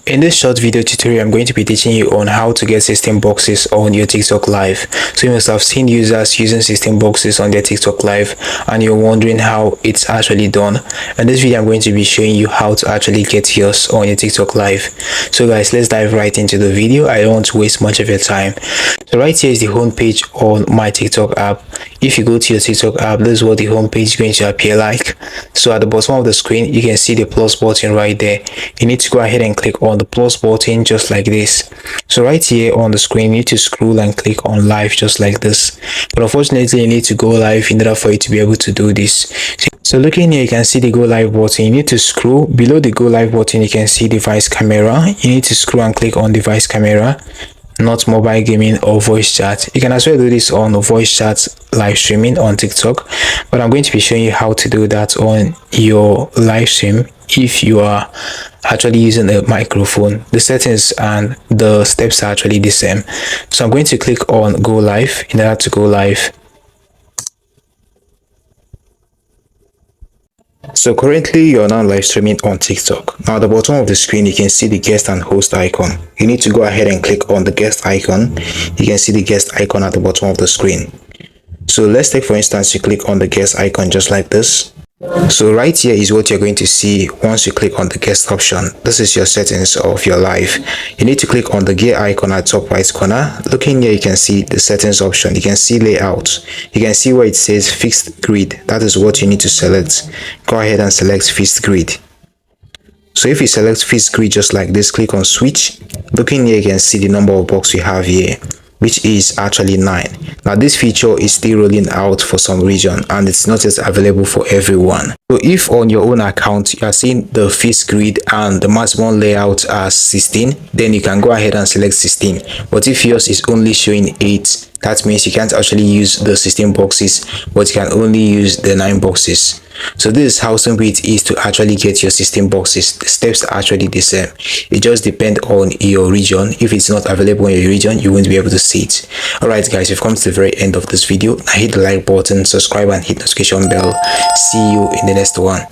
In this short video tutorial, I'm going to be teaching you on how to get system boxes on your TikTok live. So you must have seen users using system boxes on their TikTok live and you're wondering how it's actually done. In this video, I'm going to be showing you how to actually get yours on your TikTok live. So guys, let's dive right into the video. I don't want to waste much of your time. So right here is the home page on my TikTok app. If you go to your TikTok app, this is what the home page is going to appear like. So at the bottom of the screen, you can see the plus button right there. You need to go ahead and click on the plus button just like this. So right here on the screen, you need to scroll and click on live just like this. But unfortunately, you need to go live in order for you to be able to do this. So looking here, you can see the go live button. You need to scroll below the go live button. You can see device camera. You need to scroll and click on device camera, not mobile gaming or voice chat. You can as well do this on voice chat live streaming on TikTok, but I'm going to be showing you how to do that on your live stream if you are actually using a microphone. The settings and the steps are actually the same. So I'm going to click on go live in order to go live. So currently you're now live streaming on TikTok. Now at the bottom of the screen, you can see the guest and host icon. You need to go ahead and click on the guest icon. You can see the guest icon at the bottom of the screen. So let's take, for instance, you click on the guest icon just like this. So right here is what you're going to see once you click on the guest option. This is your settings of your live. You need to click on the gear icon at top right corner. Looking here, you can see the settings option. You can see layout. You can see where it says fixed grid. That is what you need to select. Go ahead and select fixed grid. So if you select fixed grid just like this, click on switch. Looking here, you can see the number of boxes we have here, which is actually 9. Now this feature is still rolling out for some region and it's not yet available for everyone. So if on your own account you are seeing the fixed grid and the maximum layout as 16, then you can go ahead and select 16. But if yours is only showing 8, that means you can't actually use the 16 boxes, but you can only use the 9 boxes. So this is how simple it is to actually get your 16 boxes. The steps are actually the same. It just depends on your region. If it's not available in your region, you won't be able to see it. Alright guys, we've come to the very end of this video. Now hit the like button, subscribe and hit notification bell. See you in the next one.